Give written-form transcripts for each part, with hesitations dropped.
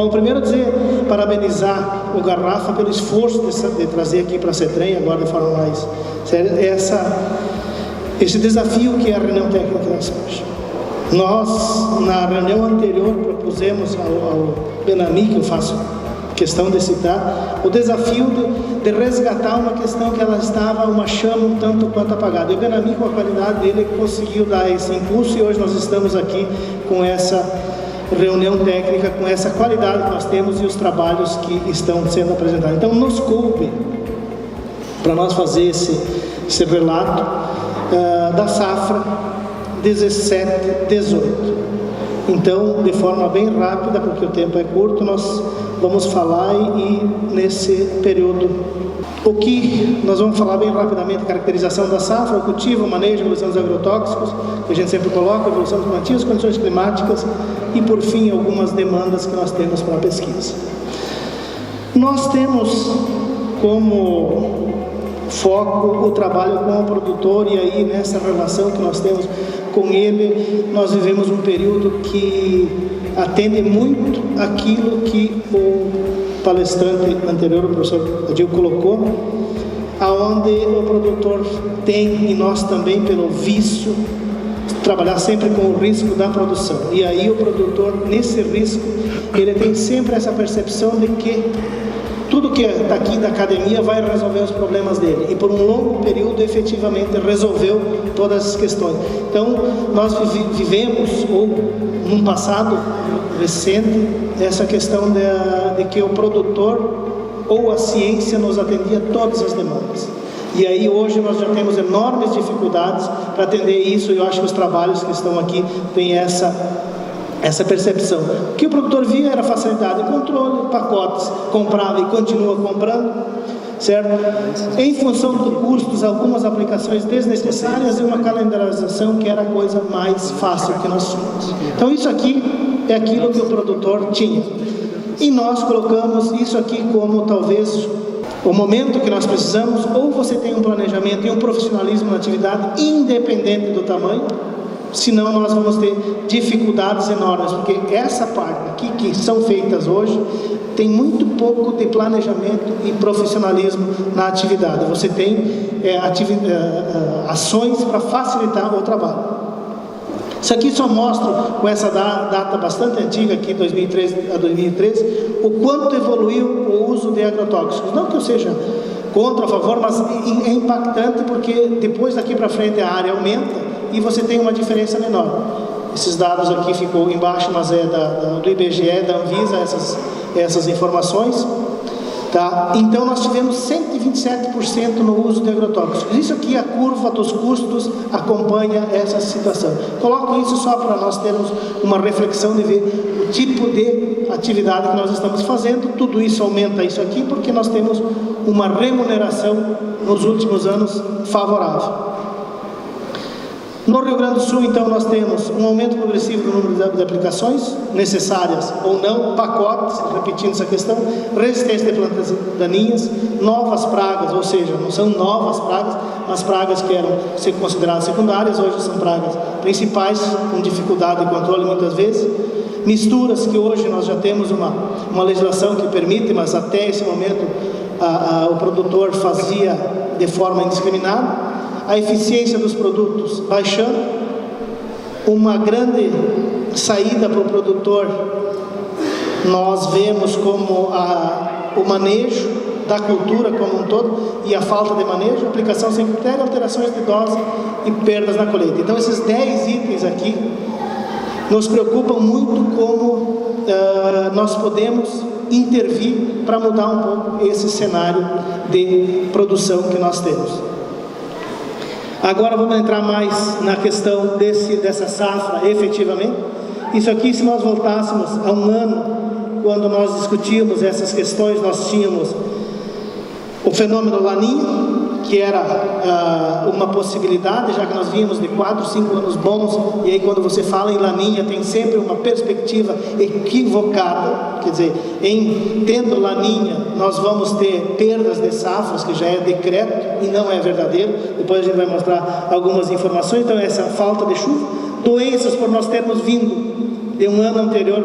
Bom, primeiro dizer, parabenizar o Garrafa pelo esforço de trazer aqui para a CETREM, agora de forma mais séria, esse desafio que é a reunião técnica da SAF. Nós, na reunião anterior, propusemos ao Benami, que eu faço questão de citar, o desafio de resgatar uma questão que ela estava uma chama um tanto quanto apagada. E o Benami, com a qualidade dele, conseguiu dar esse impulso, e hoje nós estamos aqui com essa reunião técnica, com essa qualidade que nós temos e os trabalhos que estão sendo apresentados. Então, nos coube para nós fazer esse relato da safra 17-18. Então, de forma bem rápida, porque o tempo é curto, nós vamos falar e nesse período, o que nós vamos falar bem rapidamente: caracterização da safra, o cultivo, o manejo, a evolução dos agrotóxicos, que a gente sempre coloca, a evolução dos plantios, condições climáticas e, por fim, algumas demandas que nós temos para a pesquisa. Nós temos como foco o trabalho com o produtor, e aí nessa relação que nós temos com ele, nós vivemos um período que atende muito aquilo que o palestrante anterior, o professor Adil, colocou, aonde o produtor tem, e nós também, pelo vício, trabalhar sempre com o risco da produção. E aí o produtor, nesse risco, ele tem sempre essa percepção de que tudo que está aqui da academia vai resolver os problemas dele, e por um longo período efetivamente resolveu todas as questões. Então nós vivemos, ou num passado recente, essa questão de que o produtor ou a ciência nos atendia todas as demandas. E aí hoje nós já temos enormes dificuldades para atender isso, e eu acho que os trabalhos que estão aqui têm essa percepção. O que o produtor via era facilidade de controle, pacotes, comprava e continua comprando, certo? Em função dos custos, algumas aplicações desnecessárias e uma calendarização que era a coisa mais fácil que nós tínhamos. Então isso aqui é aquilo que o produtor tinha. E nós colocamos isso aqui como talvez o momento que nós precisamos: ou você tem um planejamento e um profissionalismo na atividade, independente do tamanho, senão nós vamos ter dificuldades enormes, porque essa parte aqui que são feitas hoje tem muito pouco de planejamento e profissionalismo na atividade. Você tem ações para facilitar o trabalho. Isso aqui só mostra, com essa data bastante antiga aqui, 2003 a 2013, o quanto evoluiu o uso de agrotóxicos. Não que eu seja contra, a favor, mas é impactante, porque depois daqui para frente a área aumenta e você tem uma diferença menor. Esses dados aqui ficou embaixo, mas é do IBGE, da Anvisa, essas informações, tá? Então nós tivemos 127% no uso de agrotóxicos. Isso aqui, a curva dos custos acompanha essa situação. Coloco isso só para nós termos uma reflexão de ver o tipo de atividade que nós estamos fazendo. Tudo isso aumenta isso aqui porque nós temos uma remuneração nos últimos anos favorável. No Rio Grande do Sul, então, nós temos um aumento progressivo do número de aplicações, necessárias ou não, pacotes, repetindo essa questão, resistência de plantas daninhas, novas pragas, ou seja, não são novas pragas, mas pragas que eram ser consideradas secundárias, hoje são pragas principais, com dificuldade de controle muitas vezes, misturas que hoje nós já temos uma legislação que permite, mas até esse momento o produtor fazia de forma indiscriminada. A eficiência dos produtos baixando, uma grande saída para o produtor, nós vemos como o manejo da cultura como um todo e a falta de manejo, aplicação sem critério, alterações de dose e perdas na colheita. Então esses 10 itens aqui nos preocupam muito, como nós podemos intervir para mudar um pouco esse cenário de produção que nós temos. Agora vamos entrar mais na questão dessa safra, efetivamente. Isso aqui, se nós voltássemos a um ano, quando nós discutíamos essas questões, nós tínhamos o fenômeno Laninha, que era uma possibilidade, já que nós vínhamos de 4, 5 anos bons, e aí quando você fala em Laninha, tem sempre uma perspectiva equivocada, quer dizer, tendo Laninha, nós vamos ter perdas de safras, que já é decreto, e não é verdadeiro. Depois a gente vai mostrar algumas informações. Então essa falta de chuva, doenças por nós termos vindo de um ano anterior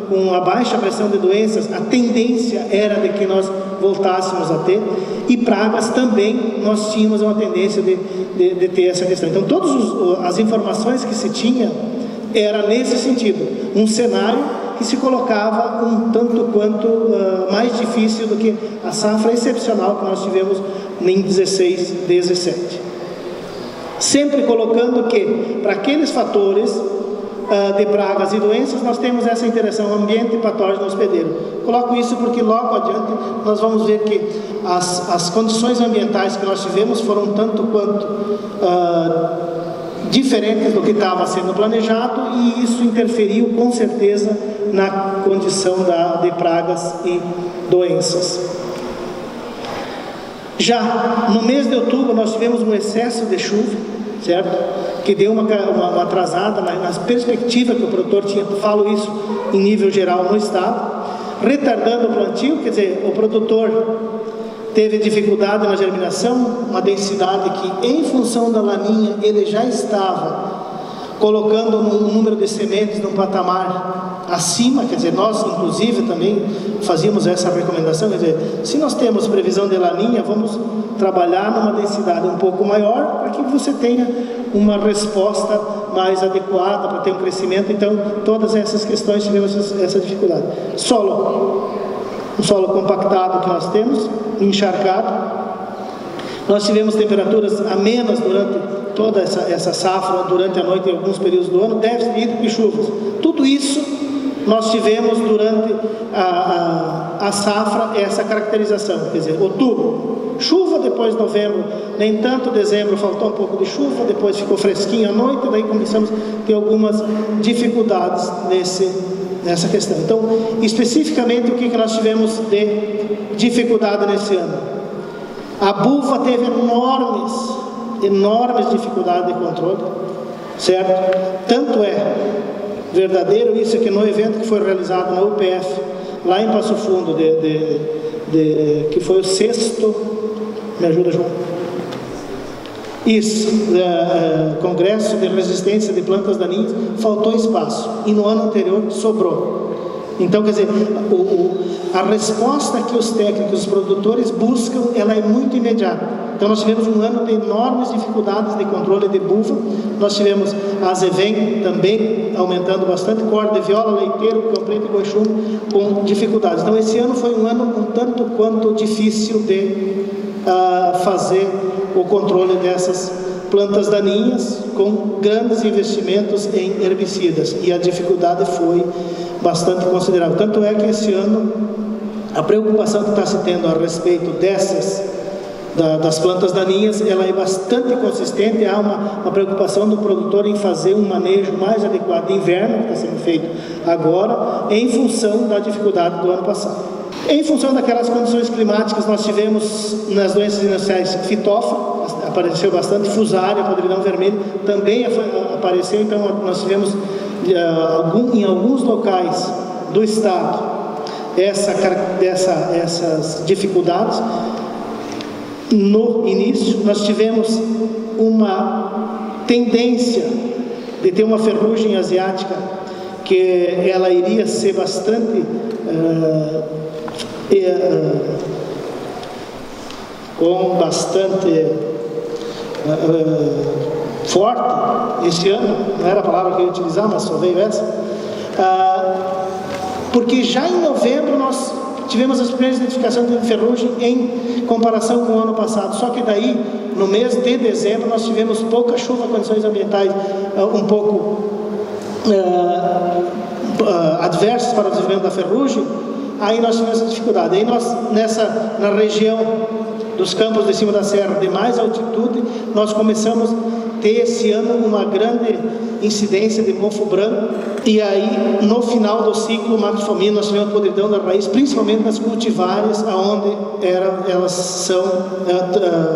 com a baixa pressão de doenças, a tendência era de que nós voltássemos a ter, e pragas também nós tínhamos uma tendência de ter essa questão. Então todas as informações que se tinha era nesse sentido, um cenário que se colocava um tanto quanto mais difícil do que a safra excepcional que nós tivemos em 16, 17. Sempre colocando que, para aqueles fatores de pragas e doenças, nós temos essa interação ambiente, patógeno, hospedeiro. Coloco isso porque logo adiante nós vamos ver que as condições ambientais que nós tivemos foram tanto quanto diferentes do que estava sendo planejado, e isso interferiu com certeza na condição de pragas e doenças. Já no mês de outubro nós tivemos um excesso de chuva, certo? Que deu uma atrasada na perspectiva que o produtor tinha, falo isso em nível geral no estado, retardando o plantio, quer dizer, o produtor teve dificuldade na germinação, uma densidade que, em função da laninha, ele já estava colocando um número de sementes num patamar acima, quer dizer, nós inclusive também fazíamos essa recomendação, quer dizer, se nós temos previsão de laninha, vamos trabalhar numa densidade um pouco maior, para que você tenha uma resposta mais adequada, para ter um crescimento. Então, todas essas questões tivemos essa dificuldade. O solo compactado que nós temos, encharcado, nós tivemos temperaturas amenas durante toda essa safra, durante a noite em alguns períodos do ano, déficit hídrico e chuvas. Tudo isso nós tivemos durante a safra, essa caracterização, quer dizer, outubro, chuva, depois novembro, nem tanto, dezembro faltou um pouco de chuva, depois ficou fresquinho à noite, daí começamos a ter algumas dificuldades nessa questão. Então, especificamente, o que nós tivemos de dificuldade nesse ano? A buva teve enormes dificuldades de controle, certo? Tanto é verdadeiro isso que no evento que foi realizado na UPF, lá em Passo Fundo, que foi o 6º, me ajuda, João? Isso, Congresso de Resistência de Plantas Daninhas, faltou espaço, e no ano anterior sobrou. Então, quer dizer, a resposta que os técnicos, os produtores buscam, ela é muito imediata. Então, nós tivemos um ano de enormes dificuldades de controle de buva, nós tivemos a azevém também aumentando bastante, corda de viola, leiteiro, cão preto e goichum com dificuldades. Então, esse ano foi um ano um tanto quanto difícil de fazer o controle dessas plantas daninhas, com grandes investimentos em herbicidas, e a dificuldade foi bastante considerável. Tanto é que esse ano a preocupação que está se tendo a respeito das plantas daninhas, ela é bastante consistente. Há uma preocupação do produtor em fazer um manejo mais adequado de inverno, que está sendo feito agora, em função da dificuldade do ano passado. Em função daquelas condições climáticas, nós tivemos nas doenças iniciais fitófora, apareceu bastante, fusária, podridão vermelho, também apareceu. Então nós tivemos em alguns locais do estado essas dificuldades. No início, nós tivemos uma tendência de ter uma ferrugem asiática, que ela iria ser bastante forte esse ano, não era a palavra que eu ia utilizar, mas só veio essa, porque já em novembro nós tivemos as primeiras identificações de ferrugem em comparação com o ano passado, só que daí, no mês de dezembro, nós tivemos pouca chuva, condições ambientais um pouco adversas para o desenvolvimento da ferrugem. Aí nós tivemos essa dificuldade. Aí nós, na região dos campos de cima da serra, de mais altitude, nós começamos a ter esse ano uma grande incidência de mofo branco, e aí no final do ciclo macrofomino nós tivemos podridão da raiz, principalmente nas cultivares, onde elas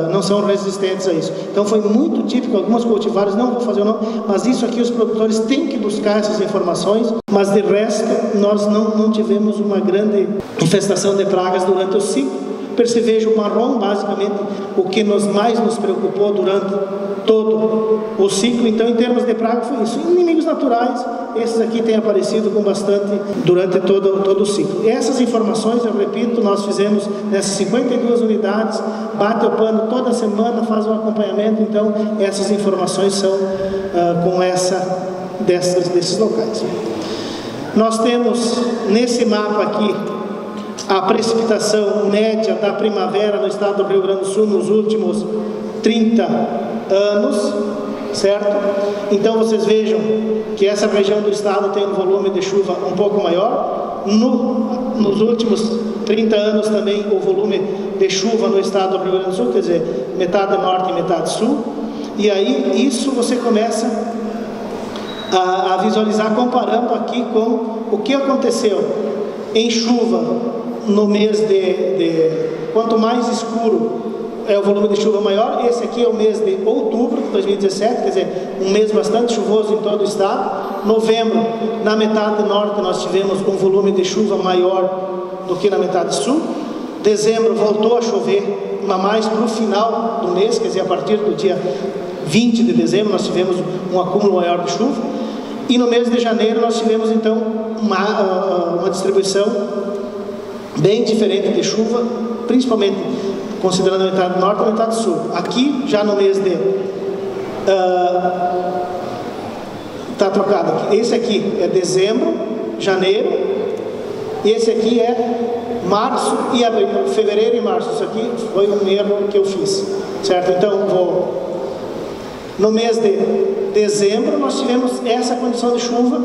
não são resistentes a isso. Então foi muito típico, algumas cultivares, não vou fazer o nome, mas isso aqui os produtores têm que buscar essas informações, mas de resto nós não tivemos uma grande infestação de pragas durante o ciclo, percevejo marrom, basicamente o que mais nos preocupou durante todo o ciclo. Então, em termos de praga, foi isso. Inimigos naturais, esses aqui têm aparecido com bastante durante todo o ciclo. Essas informações, eu repito, nós fizemos nessas 52 unidades, bate o pano toda semana, faz um acompanhamento. Então, essas informações são desses locais. Nós temos nesse mapa aqui a precipitação média da primavera no estado do Rio Grande do Sul nos últimos 30 anos, certo? Então vocês vejam que essa região do estado tem um volume de chuva um pouco maior. Nos últimos 30 anos também o volume de chuva no estado do Rio Grande do Sul, quer dizer, metade norte e metade sul. E aí isso você começa a visualizar comparando aqui com o que aconteceu em chuva no mês quanto mais escuro é o volume de chuva maior. Esse aqui é o mês de outubro de 2017, quer dizer, um mês bastante chuvoso em todo o estado. Novembro, na metade norte, nós tivemos um volume de chuva maior do que na metade sul. Dezembro voltou a chover, mas mais para o final do mês, quer dizer, a partir do dia 20 de dezembro, nós tivemos um acúmulo maior de chuva. E no mês de janeiro, nós tivemos, então, uma distribuição bem diferente de chuva, principalmente considerando a metade norte e a metade sul. Aqui, já no mês de... Está trocado aqui. Esse aqui é dezembro, janeiro, e esse aqui é março e abril, fevereiro e março. Isso aqui foi um erro que eu fiz, certo? Então, no mês de dezembro, nós tivemos essa condição de chuva,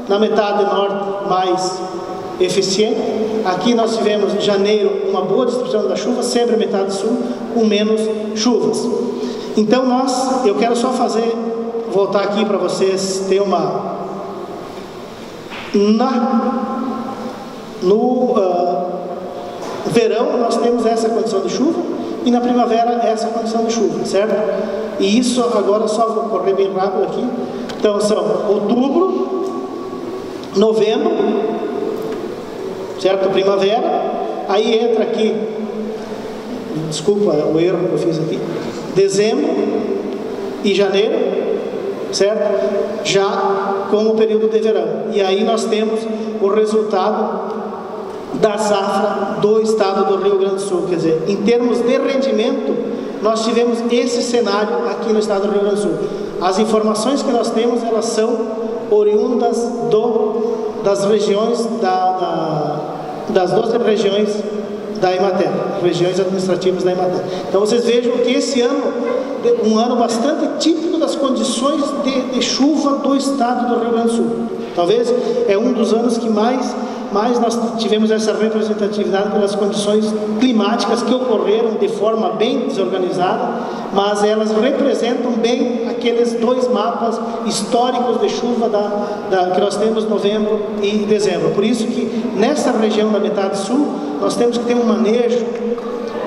na metade norte mais eficiente. Aqui nós tivemos em janeiro uma boa distribuição da chuva, sempre a metade sul com menos chuvas. Então eu quero só voltar aqui para vocês ter no verão nós temos essa condição de chuva e na primavera essa condição de chuva, certo? E isso agora só vou correr bem rápido aqui. Então são outubro, novembro, certo? Primavera. Aí entra aqui, desculpa o erro que eu fiz aqui, dezembro e janeiro, certo? Já como período de verão. E aí nós temos o resultado da safra do estado do Rio Grande do Sul. Quer dizer, em termos de rendimento, nós tivemos esse cenário aqui no estado do Rio Grande do Sul. As informações que nós temos, elas são oriundas das regiões das 12 regiões da Emater, regiões administrativas da Emater. Então vocês vejam que esse ano, um ano bastante típico das condições de chuva do estado do Rio Grande do Sul. Talvez é um dos anos que mais nós tivemos essa representatividade pelas condições climáticas que ocorreram de forma bem desorganizada, mas elas representam bem aqueles dois mapas históricos de chuva que nós temos novembro e dezembro. Por isso que nessa região da metade sul, nós temos que ter um manejo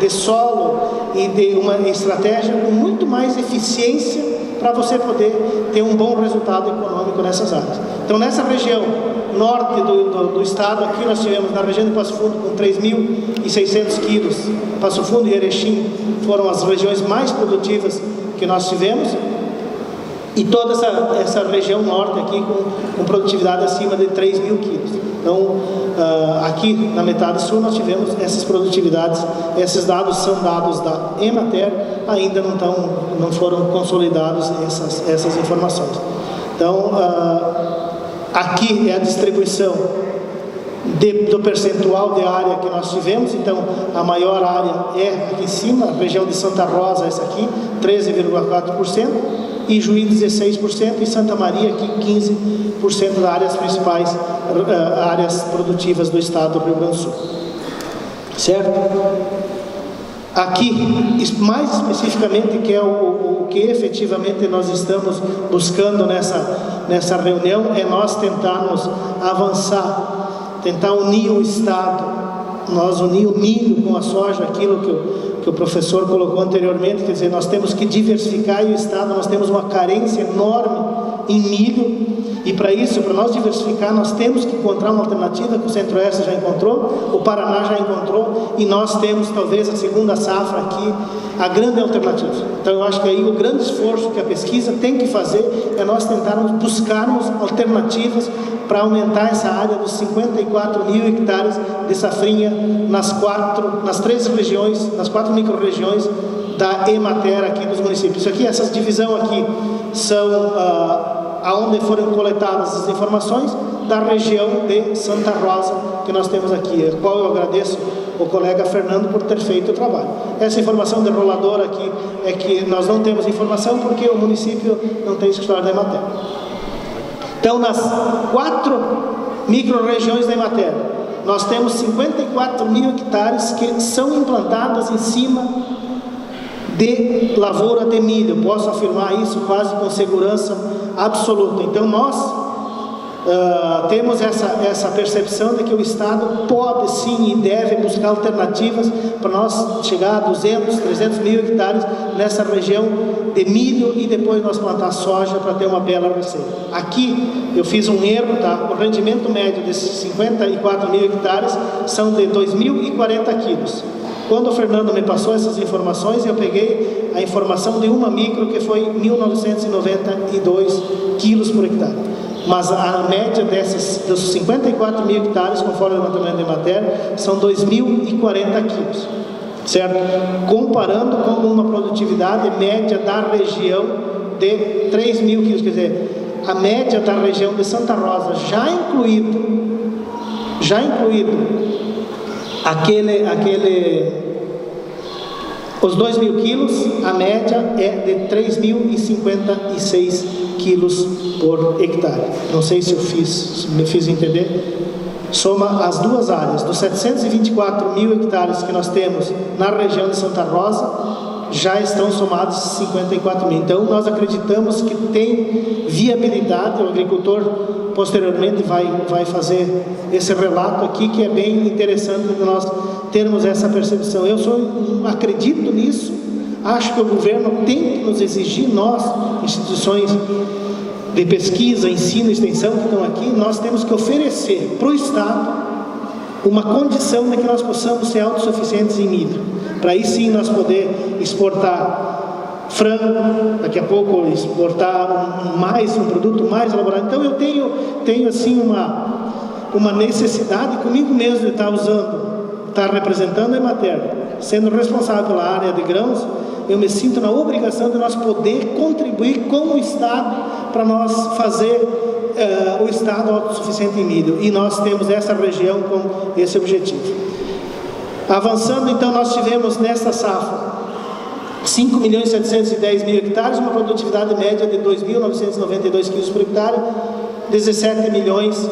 de solo e de uma estratégia com muito mais eficiência para você poder ter um bom resultado econômico nessas áreas. Então, nessa região norte do estado, aqui nós tivemos na região de Passo Fundo com 3.600 quilos. Passo Fundo e Erechim foram as regiões mais produtivas que nós tivemos. E toda essa região norte aqui com produtividade acima de 3.000 quilos. Então, aqui na metade sul nós tivemos essas produtividades. Esses dados são dados da Emater, ainda não foram consolidados essas informações. Então, aqui é a distribuição do percentual de área que nós tivemos. Então, a maior área é aqui em cima, a região de Santa Rosa, essa aqui, 13,4%, e Juí 16%, e Santa Maria aqui 15% das áreas principais, áreas produtivas do estado do Rio Grande do Sul. Certo? Aqui, mais especificamente, que é o que efetivamente nós estamos buscando nessa reunião, é nós tentarmos avançar, tentar unir o estado, nós unir o milho com a soja, aquilo que o professor colocou anteriormente, quer dizer, nós temos que diversificar, e o estado, nós temos uma carência enorme em milho, E para isso, para nós diversificar, nós temos que encontrar uma alternativa que o Centro-Oeste já encontrou, o Paraná já encontrou, e nós temos talvez a segunda safra aqui, a grande alternativa. Então eu acho que aí o grande esforço que a pesquisa tem que fazer é nós tentarmos buscarmos alternativas para aumentar essa área dos 54 mil hectares de safrinha nas 3 regiões, nas 4 micro-regiões da Emater aqui dos municípios. Isso aqui, essa divisão aqui são aonde foram coletadas as informações da região de Santa Rosa que nós temos aqui, a qual eu agradeço o colega Fernando por ter feito o trabalho. Essa informação de rolador aqui é que nós não temos informação porque o município não tem escritório da Emater. Então, nas 4 micro-regiões da Emater, nós temos 54 mil hectares que são implantadas em cima de lavoura de milho. Posso afirmar isso quase com segurança absoluta. Então nós temos essa percepção de que o Estado pode sim e deve buscar alternativas para nós chegar a 200, 300 mil hectares nessa região de milho e depois nós plantar soja para ter uma bela receita. Aqui eu fiz um erro, tá? O rendimento médio desses 54 mil hectares são de 2.040 quilos. Quando o Fernando me passou essas informações, eu peguei a informação de uma micro que foi 1.992 quilos por hectare. Mas a média dos 54 mil hectares, conforme o levantamento da Emater, são 2.040 quilos, certo? Comparando com uma produtividade média da região de 3.000 quilos, quer dizer, a média da região de Santa Rosa, já incluído os 2.000 quilos, a média é de 3.056 quilos por hectare. Não sei se me fiz entender. Soma as duas áreas, dos 724 mil hectares que nós temos na região de Santa Rosa, já estão somados 54 mil. Então nós acreditamos que tem viabilidade. O agricultor posteriormente vai fazer esse relato aqui, que é bem interessante de nós termos essa percepção. Eu acredito nisso, acho que o governo tem que nos exigir, nós, instituições de pesquisa, ensino e extensão que estão aqui, nós temos que oferecer para o Estado uma condição de que nós possamos ser autossuficientes em milho, para aí sim nós poder exportar frango, daqui a pouco exportar um produto mais elaborado. Então eu tenho assim uma necessidade comigo mesmo de estar representando a Emater, sendo responsável pela área de grãos. Eu me sinto na obrigação de nós poder contribuir com o Estado para nós fazer o Estado autossuficiente em milho, e nós temos essa região com esse objetivo. Avançando, então, nós tivemos nesta safra 5.710.000 hectares, uma produtividade média de 2.992 quilos por hectare, 17 milhões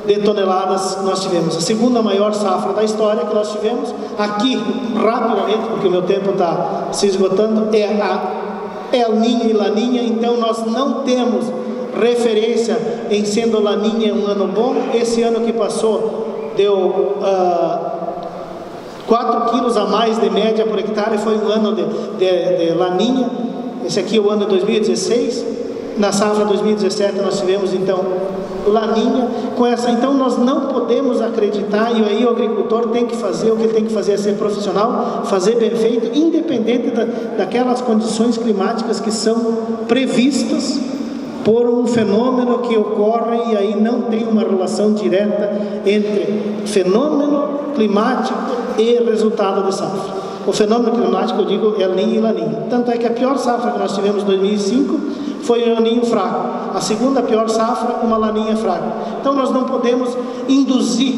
de toneladas nós tivemos. A segunda maior safra da história que nós tivemos, aqui, rapidamente, porque o meu tempo está se esgotando, é a El Niño e Laninha. Então nós não temos referência em sendo Laninha um ano bom. Esse ano que passou deu 4 quilos a mais de média por hectare, foi um ano de Laninha. Esse aqui é o ano de 2016. Na safra 2017 nós tivemos então Laninha com essa. Então nós não podemos acreditar, e aí o agricultor tem que fazer o que ele tem que fazer, é ser profissional, fazer bem feito, independente daquelas condições climáticas que são previstas por um fenômeno que ocorre, e aí não tem uma relação direta entre fenômeno climático e resultado de safra. O fenômeno climático, eu digo, é El Niño e Laninha. Tanto é que a pior safra que nós tivemos em 2005 foi um El Niño fraco. A segunda pior safra, uma Laninha fraca. Então nós não podemos induzir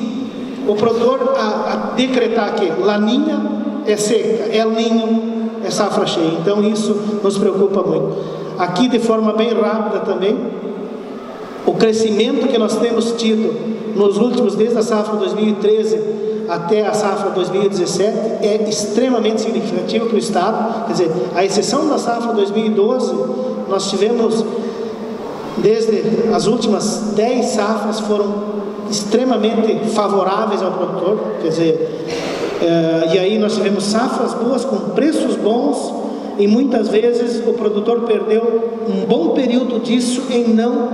o produtor a decretar que Laninha é seca, El Niño é safra cheia. Então isso nos preocupa muito. Aqui, de forma bem rápida também, o crescimento que nós temos tido nos últimos, desde a safra 2013 até a safra 2017, é extremamente significativo para o Estado. Quer dizer, a exceção da safra 2012, nós tivemos, desde as últimas 10 safras, foram extremamente favoráveis ao produtor. Quer dizer, e aí nós tivemos safras boas, com preços bons, e muitas vezes o produtor perdeu um bom período disso em não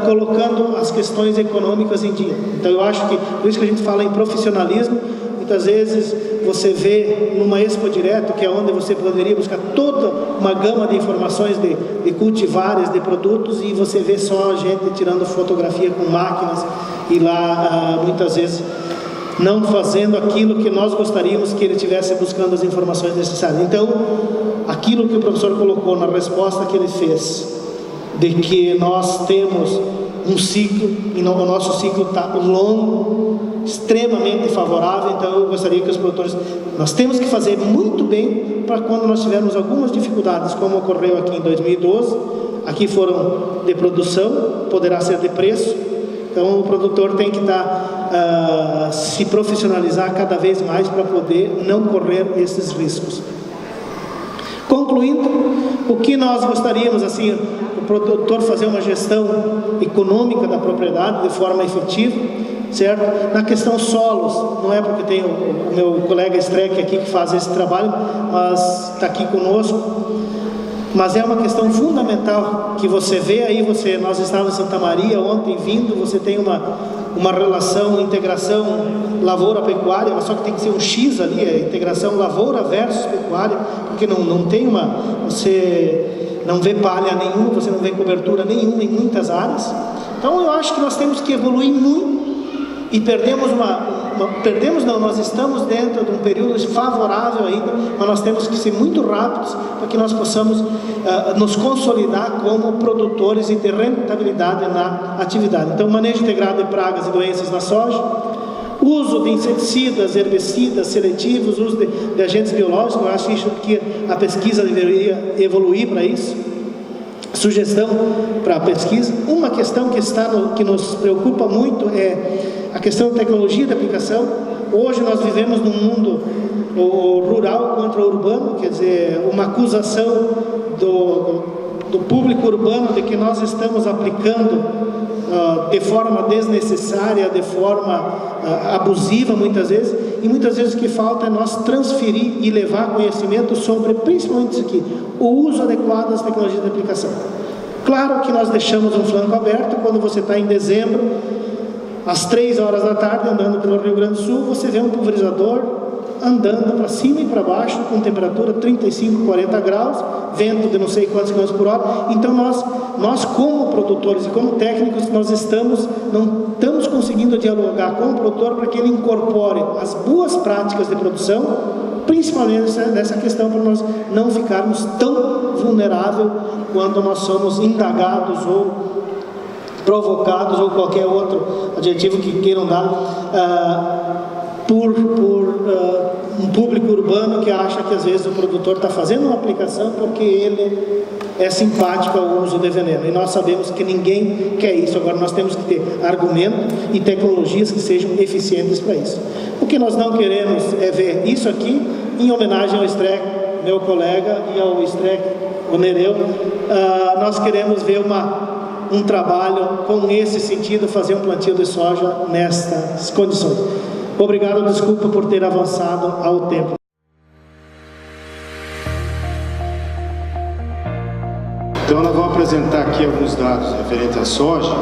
colocando as questões econômicas em dia. Então eu acho que, por isso que a gente fala em profissionalismo, muitas vezes você vê numa Expo Direto, que é onde você poderia buscar toda uma gama de informações de cultivares, de produtos, e você vê só gente tirando fotografia com máquinas e lá muitas vezes não fazendo aquilo que nós gostaríamos que ele estivesse buscando as informações necessárias. Então, aquilo que o professor colocou na resposta que ele fez, de que nós temos um ciclo, e o nosso ciclo está longo, extremamente favorável. Então eu gostaria que os produtores, nós temos que fazer muito bem para quando nós tivermos algumas dificuldades, como ocorreu aqui em 2012, aqui foram de produção, poderá ser de preço. Então o produtor tem que se profissionalizar cada vez mais para poder não correr esses riscos. Concluindo, o que nós gostaríamos, assim, o produtor fazer uma gestão econômica da propriedade de forma efetiva, certo? Na questão solos, não é porque tem o meu colega Streck aqui que faz esse trabalho, mas está aqui conosco, mas é uma questão fundamental que você vê aí, nós estávamos em Santa Maria ontem vindo, você tem uma relação, integração lavoura-pecuária, mas só que tem que ser um X ali, a integração lavoura versus pecuária, porque não tem você não vê palha nenhuma, você não vê cobertura nenhuma em muitas áreas. Então eu acho que nós temos que evoluir muito e nós estamos dentro de um período favorável ainda, mas nós temos que ser muito rápidos para que nós possamos nos consolidar como produtores e ter rentabilidade na atividade. Então, manejo integrado de pragas e doenças na soja, uso de inseticidas, herbicidas seletivos, uso de agentes biológicos. Eu acho que a pesquisa deveria evoluir para isso. Sugestão para a pesquisa. Uma questão que nos preocupa muito é a questão da tecnologia de aplicação. Hoje nós vivemos num mundo rural contra o urbano, quer dizer, uma acusação do público urbano de que nós estamos aplicando de forma desnecessária, de forma abusiva muitas vezes, e muitas vezes o que falta é nós transferir e levar conhecimento sobre, principalmente isso aqui, o uso adequado das tecnologias de aplicação. Claro que nós deixamos um flanco aberto quando você está em dezembro, às 3 horas da tarde, andando pelo Rio Grande do Sul, você vê um pulverizador andando para cima e para baixo, com temperatura 35, 40 graus, vento de não sei quantos quilômetros por hora. Então nós como produtores e como técnicos, não estamos conseguindo dialogar com o produtor para que ele incorpore as boas práticas de produção, principalmente nessa questão, para nós não ficarmos tão vulneráveis quando nós somos indagados ou provocados, ou qualquer outro adjetivo que queiram dar, por um público urbano que acha que às vezes o produtor está fazendo uma aplicação porque ele é simpático ao uso de veneno, e nós sabemos que ninguém quer isso. Agora nós temos que ter argumento e tecnologias que sejam eficientes para isso. O que nós não queremos é ver isso aqui, em homenagem ao Streck, meu colega, e ao Streck, o Nereu, nós queremos ver um trabalho com esse sentido, fazer um plantio de soja nestas condições. Obrigado, desculpa por ter avançado ao tempo. Então nós vamos apresentar aqui alguns dados referentes à soja,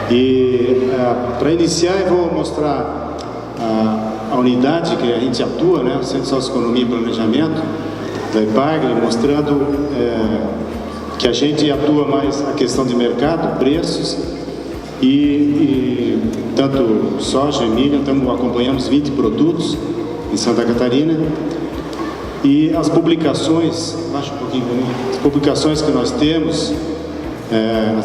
e para iniciar eu vou mostrar a unidade que a gente atua, né, o Centro de Socioeconomia e Planejamento da IPAGRE, mostrando que a gente atua mais a questão de mercado, preços, e tanto soja e milho, acompanhamos 20 produtos em Santa Catarina, e as publicações, baixa um pouquinho para mim, as publicações que nós temos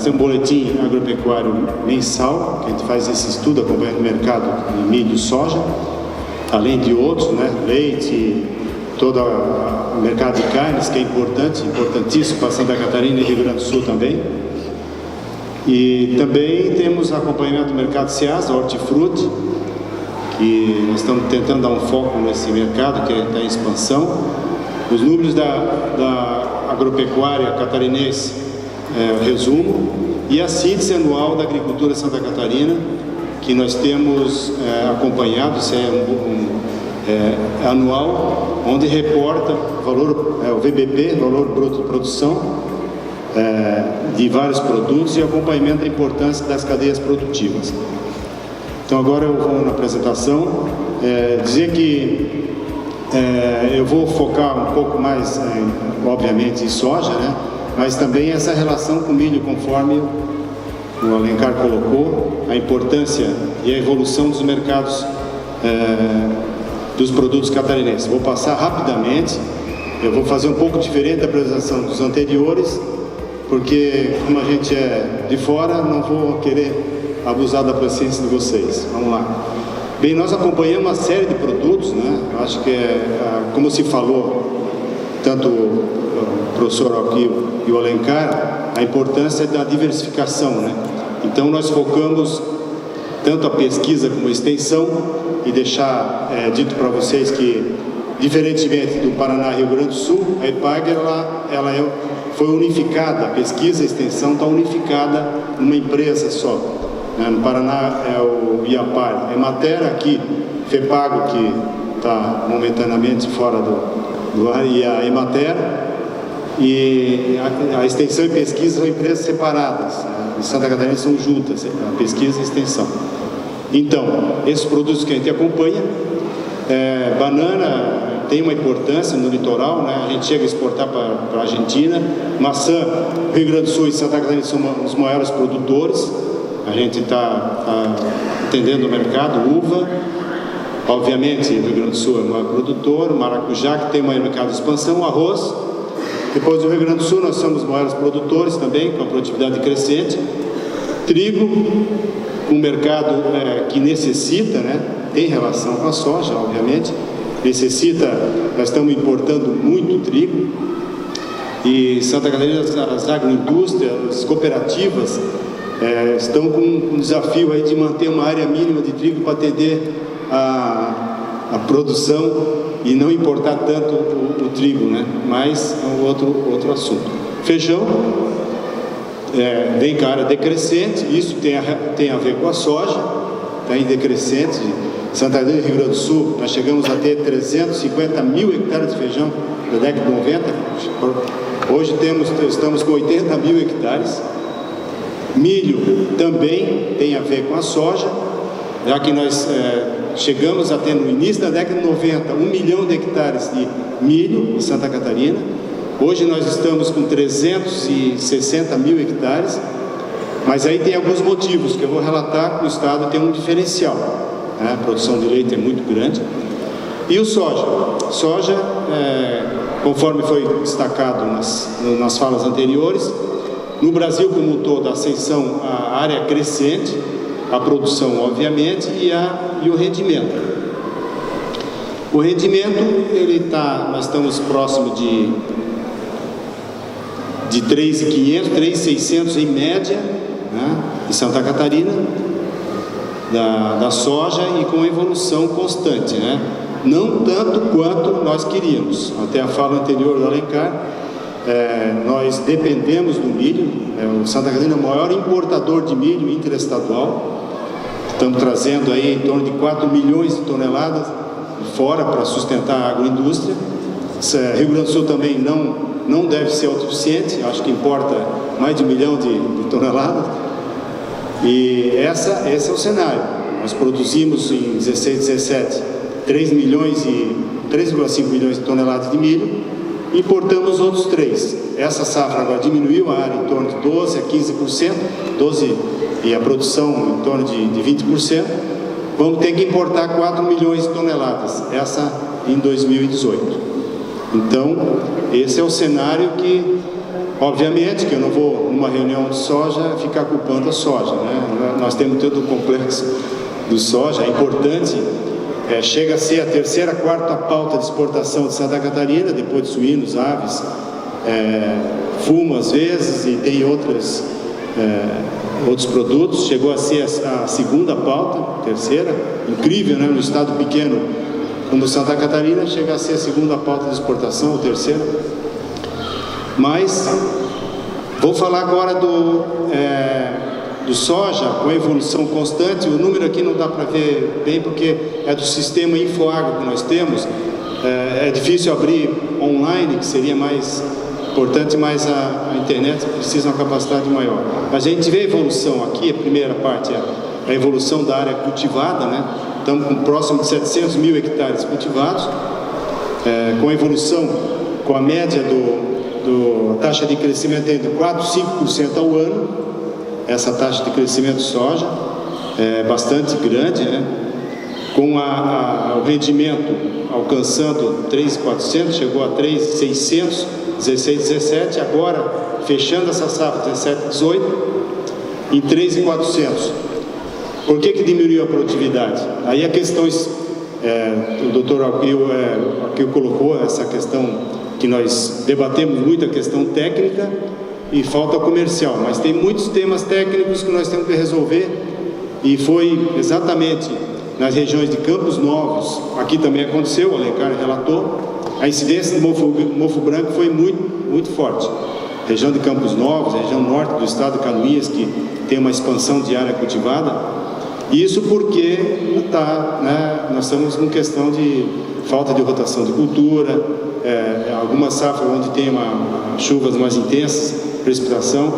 um boletim agropecuário mensal, que a gente faz esse estudo acompanhando o mercado de milho e soja, além de outros, né, leite, todo o mercado de carnes, que é importantíssimo para Santa Catarina e Rio Grande do Sul também. E também temos acompanhamento do mercado Ceasa, hortifruti, que nós estamos tentando dar um foco nesse mercado, que está em expansão. Os números da agropecuária catarinense, resumo, e a síntese anual da agricultura Santa Catarina, que nós temos acompanhado, isso é anual, onde reporta o VBP, valor bruto de produção, de vários produtos e acompanhamento da importância das cadeias produtivas. Então agora eu vou na apresentação dizer que eu vou focar um pouco mais, obviamente, em soja, né? Mas também essa relação com o milho, conforme o Alencar colocou, a importância e a evolução dos mercados dos produtos catarinenses. Vou passar rapidamente, eu vou fazer um pouco diferente da apresentação dos anteriores, porque como a gente é de fora, não vou querer abusar da paciência de vocês. Vamos lá. Bem, nós acompanhamos uma série de produtos, né? Eu acho que como se falou, tanto o professor aqui e o Alencar, a importância da diversificação, né? Então nós focamos tanto a pesquisa como a extensão e deixar dito para vocês que, diferentemente do Paraná e Rio Grande do Sul, a EPAG foi unificada, a pesquisa e a extensão está unificada numa empresa só. No Paraná é o IAPAR, Emater aqui, FEPAGO, que está momentaneamente fora do ar, e a Emater, e a extensão e pesquisa são empresas separadas, em Santa Catarina são juntas, a pesquisa e a extensão. Então, esses produtos que a gente acompanha, banana tem uma importância no litoral, né? A gente chega a exportar para a Argentina, maçã, Rio Grande do Sul e Santa Catarina são os maiores produtores. A gente está atendendo o mercado, uva, obviamente o Rio Grande do Sul é o maior produtor, maracujá, que tem um mercado de expansão, arroz. Depois do Rio Grande do Sul nós somos os maiores produtores também, com a produtividade crescente. Trigo, um mercado que necessita, né, tem relação com a soja, obviamente, necessita, nós estamos importando muito trigo. E Santa Catarina, as agroindústrias, as cooperativas, estão com um desafio aí de manter uma área mínima de trigo para atender a produção e não importar tanto o trigo, né? Mas é um outro assunto. Feijão vem com a área decrescente, isso tem a ver com a soja, está em decrescente. Santa Catarina e Rio Grande do Sul, nós chegamos a ter 350 mil hectares de feijão da década de 90, hoje estamos com 80 mil hectares. Milho também tem a ver com a soja, já que nós chegamos a ter no início da década de 90 1 milhão de hectares de milho em Santa Catarina. Hoje nós estamos com 360 mil hectares, mas aí tem alguns motivos que eu vou relatar que o estado tem um diferencial, né? A produção de leite é muito grande. E o soja? Soja, conforme foi destacado nas falas anteriores, no Brasil como um todo, a ascensão, a área crescente, a produção, obviamente, e o rendimento. O rendimento, nós estamos próximo de 3.500, 3.600 em média, né, em Santa Catarina, da soja, e com evolução constante, né? Não tanto quanto nós queríamos. Até a fala anterior do Alencar, nós dependemos do milho. O Santa Catarina é o maior importador de milho interestadual. Estamos trazendo aí em torno de 4 milhões de toneladas de fora para sustentar a agroindústria. Rio Grande do Sul também não deve ser autossuficiente, acho que importa mais de 1 milhão de toneladas. E esse é o cenário. Nós produzimos em 16, 17, 3,5 milhões de toneladas de milho, importamos outros 3. Essa safra agora diminuiu a área em torno de 12% a 15%, 12% e a produção em torno de 20%. Vamos ter que importar 4 milhões de toneladas, essa em 2018. Então, esse é o cenário que, obviamente, que eu não vou, numa reunião de soja, ficar culpando a soja, né? Nós temos todo o complexo do soja, é importante. Chega a ser a terceira, quarta pauta de exportação de Santa Catarina, depois de suínos, aves, fumo às vezes, e tem outros produtos. Chegou a ser a segunda pauta, terceira, incrível, né? No estado pequeno como Santa Catarina, chega a ser a segunda pauta de exportação, ou terceira. Mas vou falar agora do soja, com a evolução constante. O número aqui não dá para ver bem, porque é do sistema Infoagro que nós temos. É difícil abrir online, que seria mais importante, mas a internet precisa de uma capacidade maior. A gente vê a evolução aqui, a primeira parte é a evolução da área cultivada, né? Estamos com próximo de 700 mil hectares cultivados, com a evolução, com a média a taxa de crescimento entre 4% e 5% ao ano, essa taxa de crescimento de soja é bastante grande, né? Com o rendimento alcançando 3.400, chegou a 3.600, 16, 17, agora fechando essa safra 17, 18, em 3.400. Por que diminuiu a produtividade? Aí a questões, o doutor Alquil colocou essa questão que nós debatemos muito, a questão técnica e falta comercial, mas tem muitos temas técnicos que nós temos que resolver, e foi exatamente nas regiões de Campos Novos, aqui também aconteceu, o Alencar relatou, a incidência do mofo branco foi muito forte. Região de Campos Novos, região norte do estado de Canoinhas, que tem uma expansão de área cultivada. Isso porque nós estamos com questão de falta de rotação de cultura, algumas safras onde tem chuvas mais intensas, precipitação,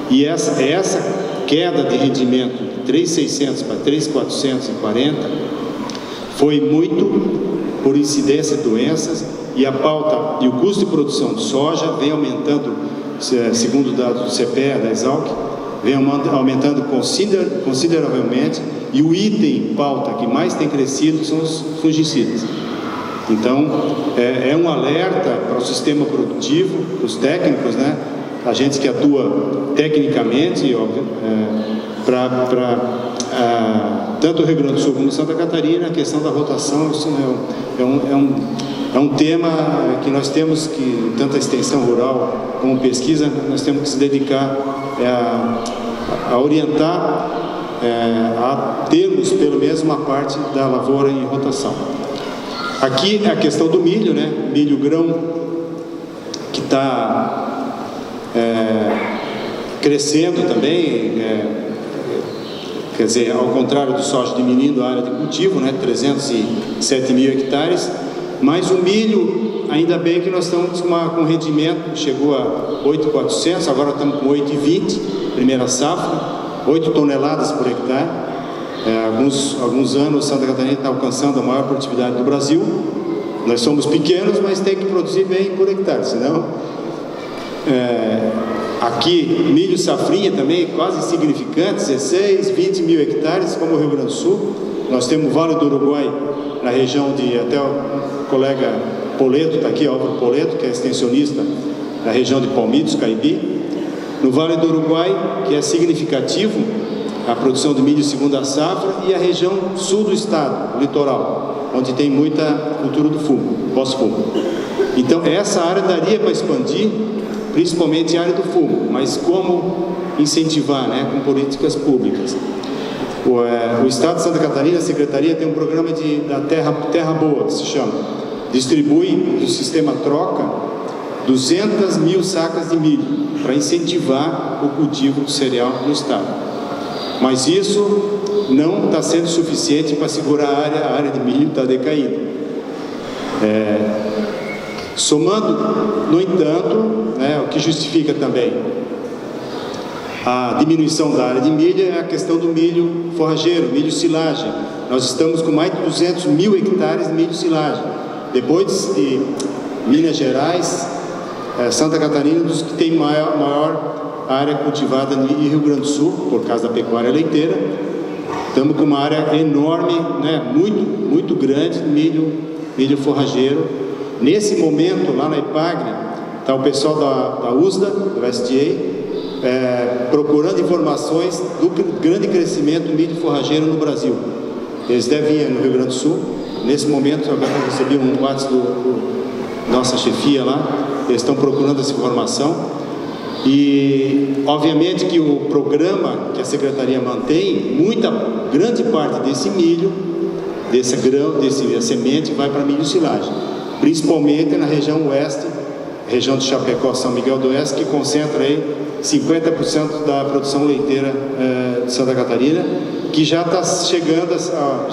e essa queda de rendimento de 3.600 para 3.440 foi muito por incidência de doenças, e a pauta e o custo de produção de soja vem aumentando, segundo dados do CPE, da Exalc, vem aumentando consideravelmente, e o item pauta que mais tem crescido são os fungicidas. Então, é um alerta para o sistema produtivo, os técnicos, né? A gente que atua tecnicamente, tanto o Rio Grande do Sul como Santa Catarina, a questão da rotação, isso é um tema que nós temos que, tanto a extensão rural como pesquisa, nós temos que se dedicar a orientar, a termos pelo menos uma parte da lavoura em rotação. Aqui é a questão do milho, né? Milho grão, que está crescendo também, quer dizer, ao contrário do soja, diminuindo a área de cultivo, né? 307 mil hectares, mas o milho, ainda bem que nós estamos com rendimento, chegou a 8.400, agora estamos com 8.20, primeira safra, 8 toneladas por hectare. Alguns anos Santa Catarina está alcançando a maior produtividade do Brasil. Nós somos pequenos, mas tem que produzir bem por hectare, senão... aqui, milho safrinha também, quase insignificante, 16, 20 mil hectares, como o Rio Grande do Sul. Nós temos o Vale do Uruguai, na região de, até o colega Poleto está aqui, Álvaro Poleto, que é extensionista na região de Palmitos, Caibi. No Vale do Uruguai, que é significativo a produção de milho segunda safra, e a região sul do estado, o litoral, onde tem muita cultura do fumo, pós-fumo. Então, essa área daria para expandir, principalmente a área do fumo, mas como incentivar, né, com políticas públicas. O Estado de Santa Catarina, a Secretaria, tem um programa da Terra Boa, que se chama, distribui do sistema troca 200 mil sacas de milho para incentivar o cultivo do cereal no estado. Mas isso não está sendo suficiente para segurar a área de milho está decaindo. Somando, no entanto, o que justifica também a diminuição da área de milho é a questão do milho forrageiro, milho silagem. Nós estamos com mais de 200 mil hectares de milho silagem. Depois de Minas Gerais, Santa Catarina, dos que tem maior área cultivada em Rio Grande do Sul, por causa da pecuária leiteira. Estamos com uma área enorme, muito grande de milho forrageiro. Nesse momento, lá na IPAGRE, está o pessoal da USDA, do SDA, procurando informações do grande crescimento do milho forrageiro no Brasil. Eles devem ir no Rio Grande do Sul. Nesse momento, eu recebi um WhatsApp da nossa chefia lá, eles estão procurando essa informação. E, obviamente, que o programa que a Secretaria mantém, grande parte desse milho, desse grão, dessa semente, vai para milho silagem, principalmente na região oeste, região de Chapecó, São Miguel do Oeste, que concentra aí 50% da produção leiteira de Santa Catarina, que já está chegando,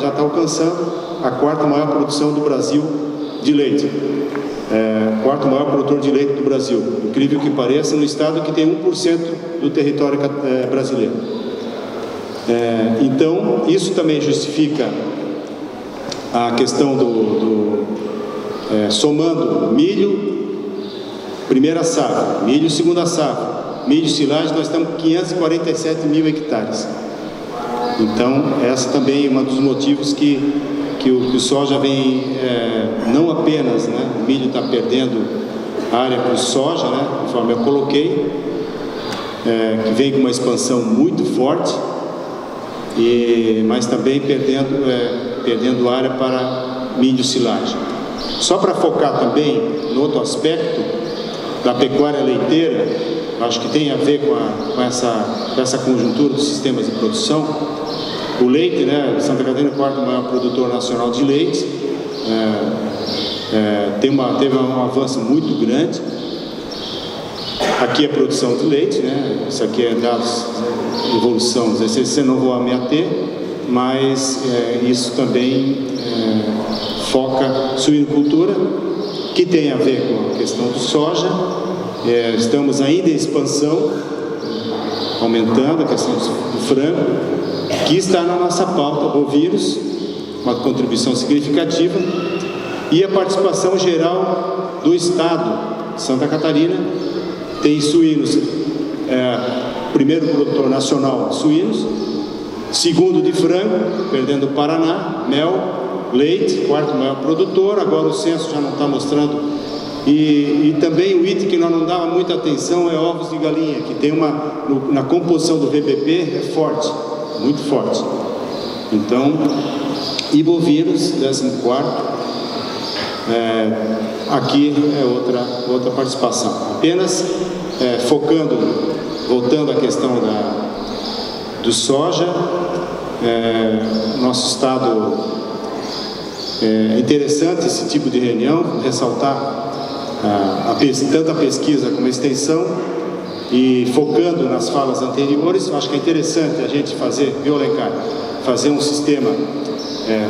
já está alcançando a quarta maior produção do Brasil de leite. quarto maior produtor de leite do Brasil, incrível que pareça, no estado que tem 1% do território brasileiro. Então, isso também justifica a questão somando milho, primeira safra, milho, segunda safra, milho e silagem, nós estamos com 547 mil hectares. Então, essa também é um dos motivos que o soja vem, não apenas, né, o milho está perdendo área para o soja, né, conforme eu coloquei, que vem com uma expansão muito forte, mas também perdendo área para milho e silagem. Só para focar também no outro aspecto da pecuária leiteira, acho que tem a ver com essa conjuntura dos sistemas de produção. O leite, né, Santa Catarina é o quarto maior produtor nacional de leite, teve um avanço muito grande. Aqui é a produção de leite, né, isso aqui é dados de evolução, você não vou me ater, mas isso também foca suinocultura, que tem a ver com a questão do soja. Estamos ainda em expansão, aumentando a questão do frango, que está na nossa pauta, bovinos, uma contribuição significativa, e a participação geral do Estado de Santa Catarina. Tem suínos, primeiro produtor nacional de suínos, segundo de frango, perdendo o Paraná, mel, leite, quarto maior produtor. Agora o censo já não está mostrando, e também o item que nós não dava muita atenção é ovos de galinha, que tem na composição do VBP é forte, muito forte. Então, e bovinos, 14º, aqui é outra participação. Apenas focando, voltando à questão do soja, nosso estado, é interessante esse tipo de reunião, ressaltar tanto a pesquisa como a extensão, e focando nas falas anteriores. Eu acho que é interessante a gente fazer um sistema,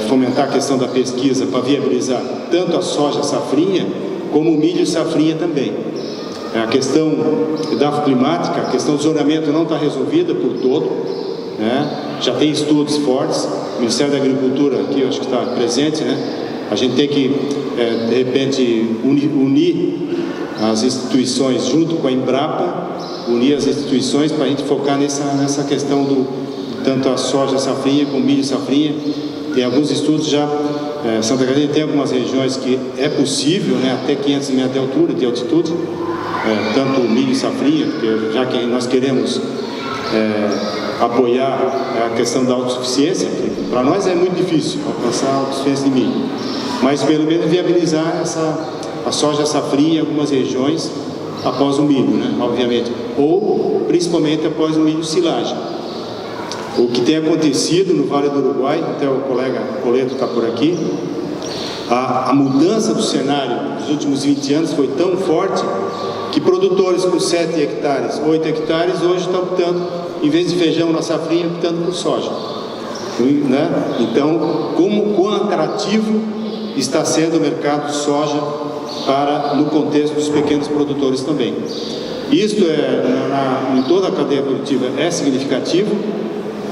fomentar a questão da pesquisa para viabilizar tanto a soja safrinha como o milho safrinha também. A questão climática, a questão do zoneamento não está resolvida por todo, né? Já tem estudos fortes. O Ministério da Agricultura aqui, eu acho que está presente, né? A gente tem que, de repente, unir as instituições junto com a Embrapa, unir as instituições para a gente focar nessa questão tanto a soja safrinha como o milho safrinha. Tem alguns estudos já, Santa Catarina tem algumas regiões que é possível, né, até 500 metros de altitude, tanto o milho safrinha, porque já que nós queremos apoiar a questão da autossuficiência, que para nós é muito difícil alcançar a autossuficiência de milho, mas pelo menos viabilizar a soja safrinha em algumas regiões após o milho, né, obviamente, ou principalmente após o milho silagem. O que tem acontecido no Vale do Uruguai, até o colega Coleto está por aqui, a mudança do cenário dos últimos 20 anos foi tão forte que produtores com 7 hectares, 8 hectares, hoje estão optando, em vez de feijão na safrinha, optando por soja. Né? Então, quão atrativo está sendo o mercado de soja no contexto dos pequenos produtores também. Isto em toda a cadeia produtiva é significativo,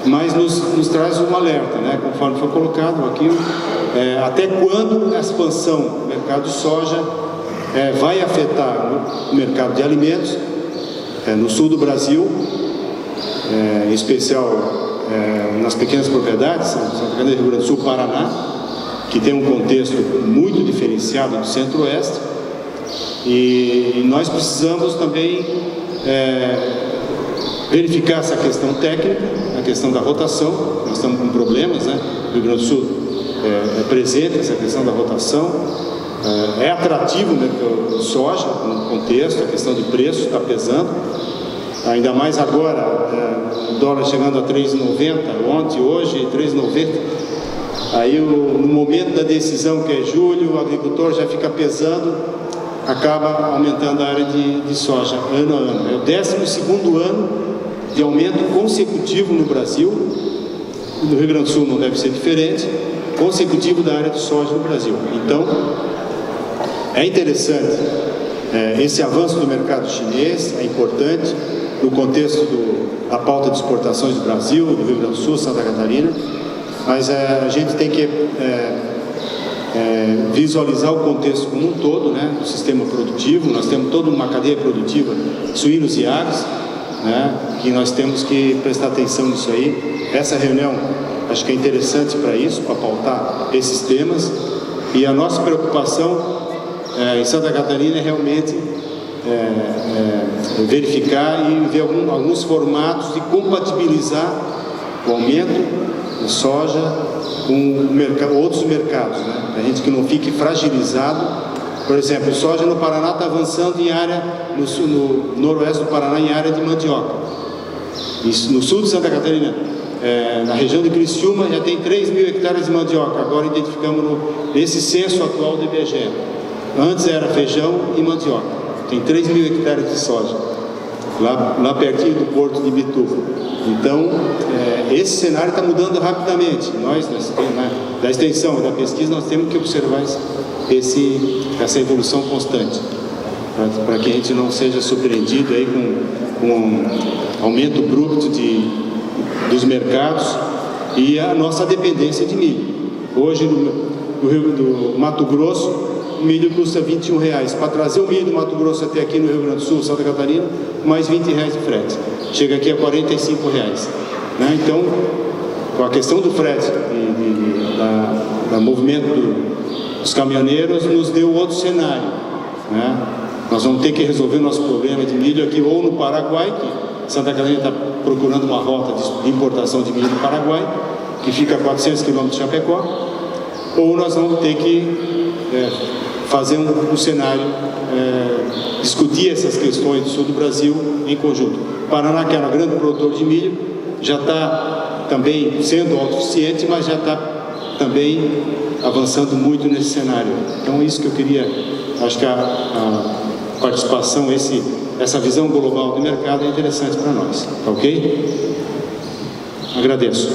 mas nos traz um alerta, né? Conforme foi colocado aqui, até quando a expansão do mercado de soja vai afetar o mercado de alimentos no sul do Brasil, em especial nas pequenas propriedades, Santa Catarina, Rio Grande do Sul, Paraná, que tem um contexto muito diferenciado do centro-oeste, e nós precisamos também verificar essa questão técnica, a questão da rotação. Nós estamos com problemas, né? O Rio Grande do Sul é presente essa questão da rotação. É atrativo o soja no contexto, a questão de preço está pesando, ainda mais agora, o dólar chegando a 3,90, ontem, hoje, 3,90. Aí no momento da decisão, que é julho, o agricultor já fica pesando, acaba aumentando a área de soja ano a ano. É o 12º ano de aumento consecutivo no Brasil, no Rio Grande do Sul não deve ser diferente, consecutivo da área de soja no Brasil. Então, É interessante, esse avanço do mercado chinês é importante no contexto da pauta de exportações do Brasil, do Rio Grande do Sul, Santa Catarina, mas a gente tem que visualizar o contexto como um todo, né, do sistema produtivo. Nós temos toda uma cadeia produtiva, suínos e aves, né, que nós temos que prestar atenção nisso aí. Essa reunião acho que é interessante para isso, para pautar esses temas, e a nossa preocupação em Santa Catarina é realmente verificar e ver alguns formatos de compatibilizar o aumento da soja com outros mercados, né? A gente que não fique fragilizado. Por exemplo, soja no Paraná está avançando em área, no noroeste do Paraná, em área de mandioca. Isso, no sul de Santa Catarina, na região de Criciúma, já tem 3.000 hectares de mandioca. Agora identificamos nesse censo atual do IBGE. Antes era feijão e mandioca. Tem 3.000 hectares de soja, lá pertinho do porto de Bituba. Então, esse cenário está mudando rapidamente. Nós, da extensão e da pesquisa, nós temos que observar essa evolução constante, para que a gente não seja surpreendido aí com um aumento abrupto dos mercados e a nossa dependência de milho. Hoje, no Mato Grosso, o milho custa R$21. Para trazer o milho do Mato Grosso até aqui no Rio Grande do Sul, Santa Catarina, mais R$20 de frete. Chega aqui a R$45. Né? Então, com a questão do frete do movimento dos caminhoneiros, nos deu outro cenário. Né? Nós vamos ter que resolver o nosso problema de milho aqui, ou no Paraguai, que Santa Catarina está procurando uma rota de importação de milho do Paraguai, que fica a 400 km de Chapecó, ou nós vamos ter que fazer um cenário, discutir essas questões do sul do Brasil em conjunto. O Paraná, que era um grande produtor de milho, já está também sendo autossuficiente, mas já está também avançando muito nesse cenário. Então, isso que eu queria, acho que a participação, essa visão global do mercado é interessante para nós, tá ok? Agradeço.